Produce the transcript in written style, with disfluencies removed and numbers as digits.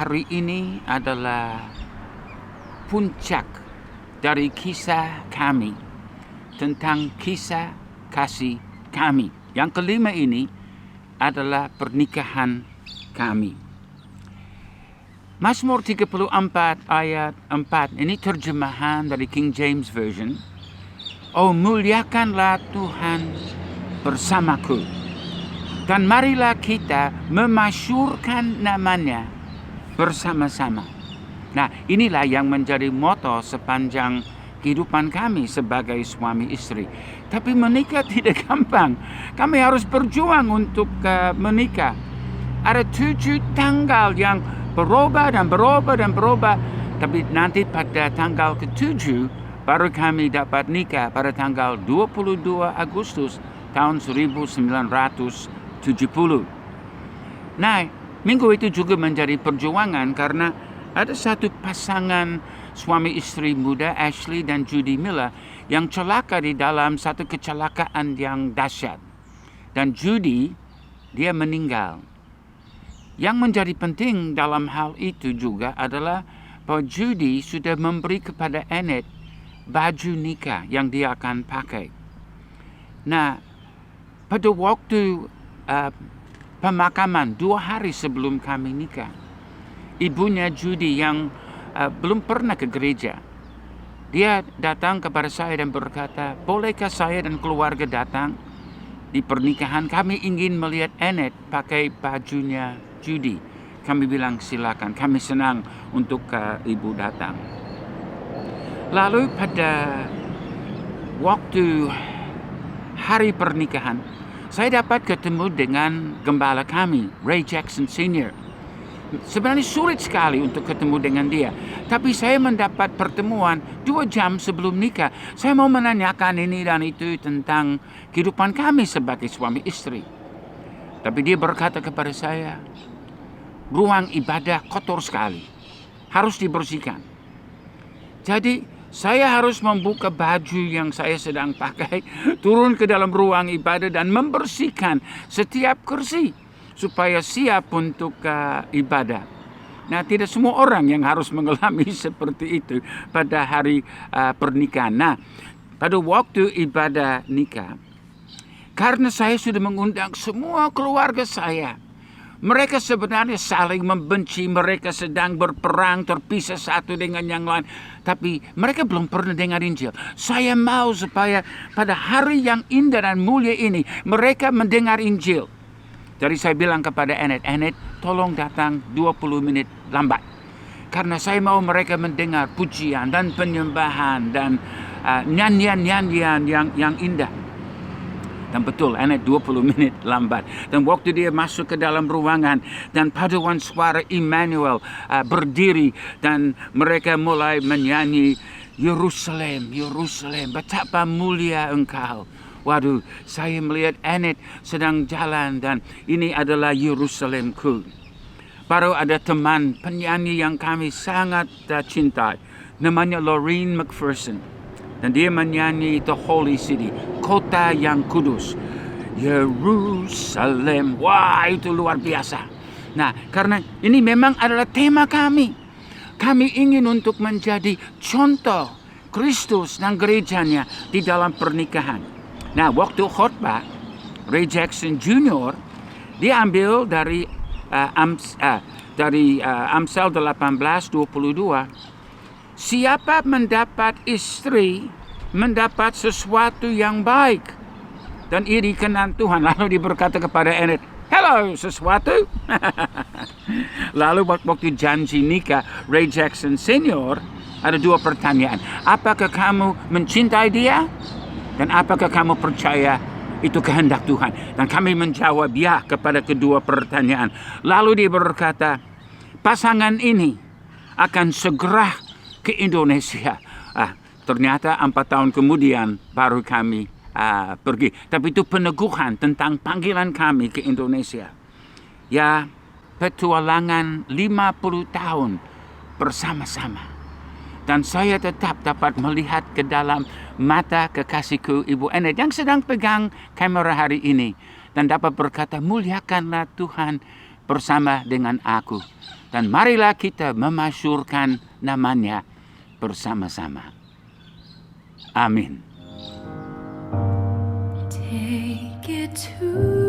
hari ini adalah puncak dari kisah kami tentang kisah kasih kami. Yang kelima ini adalah pernikahan kami. Mazmur 34 ayat 4, ini terjemahan dari King James Version. Oh, muliakanlah Tuhan bersamaku, dan marilah kita memasyurkan namanya bersama-sama. Nah, inilah yang menjadi moto sepanjang kehidupan kami sebagai suami istri. Tapi menikah tidak gampang. Kami harus berjuang untuk menikah. Ada 7 tanggal yang berubah. Tapi nanti pada tanggal ke-7 baru kami dapat nikah pada tanggal 22 Agustus tahun 1970. Nah, minggu itu juga menjadi perjuangan karena ada satu pasangan suami istri muda, Ashley dan Judy Miller, yang celaka di dalam satu kecelakaan yang dahsyat. Dan Judy, dia meninggal. Yang menjadi penting dalam hal itu juga adalah bahwa Judy sudah memberi kepada Annette baju nikah yang dia akan pakai. Nah, pada waktu pemakaman 2 hari sebelum kami nikah, ibunya Judy yang belum pernah ke gereja, dia datang kepada saya dan berkata, bolehkah saya dan keluarga datang di pernikahan? Kami ingin melihat Annette pakai bajunya Judy. Kami bilang silakan, kami senang untuk ibu datang. Lalu pada waktu hari pernikahan, saya dapat ketemu dengan gembala kami, Ray Jackson Senior. Sebenarnya sulit sekali untuk ketemu dengan dia. Tapi saya mendapat pertemuan 2 jam sebelum nikah. Saya mau menanyakan ini dan itu tentang kehidupan kami sebagai suami istri. Tapi dia berkata kepada saya, ruang ibadah kotor sekali, harus dibersihkan. Jadi saya harus membuka baju yang saya sedang pakai, turun ke dalam ruang ibadah dan membersihkan setiap kursi supaya siap untuk ibadah. Nah, tidak semua orang yang harus mengalami seperti itu pada hari pernikahan. Nah, pada waktu ibadah nikah, karena saya sudah mengundang semua keluarga saya, mereka sebenarnya saling membenci, mereka sedang berperang, terpisah satu dengan yang lain. Tapi mereka belum pernah dengar Injil. Saya mau supaya pada hari yang indah dan mulia ini, mereka mendengar Injil. Jadi saya bilang kepada Annette, tolong datang 20 menit lambat. Karena saya mau mereka mendengar pujian dan penyembahan dan nyanyian-nyanyian yang indah. Dan betul, Annette 20 menit lambat. Dan waktu dia masuk ke dalam ruangan dan paduan suara Emmanuel berdiri dan mereka mulai menyanyi, Yerusalem, Yerusalem, betapa mulia engkau. Waduh, saya melihat Annette sedang jalan dan ini adalah Yerusalemku. Baru ada teman penyanyi yang kami sangat cintai, namanya Lorraine McPherson. Dan dia menyanyi The Holy City, kota yang kudus. Yerusalem. Wah, itu luar biasa. Nah, karena ini memang adalah tema kami. Kami ingin untuk menjadi contoh Kristus dan gerejanya di dalam pernikahan. Nah, waktu khotbah, Ray Jackson Jr., dia ambil dari Amsal 18:22. Siapa mendapat istri, mendapat sesuatu yang baik dan ia dikenan Tuhan. Lalu dia berkata kepada Annette, hello, sesuatu? Lalu waktu janji nikah Ray Jackson Senior, ada 2 pertanyaan. Apakah kamu mencintai dia? Dan apakah kamu percaya itu kehendak Tuhan? Dan kami menjawab ya kepada kedua pertanyaan. Lalu dia berkata, pasangan ini akan segera ke Indonesia. Ternyata 4 tahun kemudian baru kami pergi. Tapi itu peneguhan tentang panggilan kami ke Indonesia. Ya, petualangan 50 tahun bersama-sama. Dan saya tetap dapat melihat ke dalam mata kekasihku Ibu Annette yang sedang pegang kamera hari ini. Dan dapat berkata, muliakanlah Tuhan bersama dengan aku. Dan marilah kita memasyurkan namanya bersama-sama. Amin. Take it to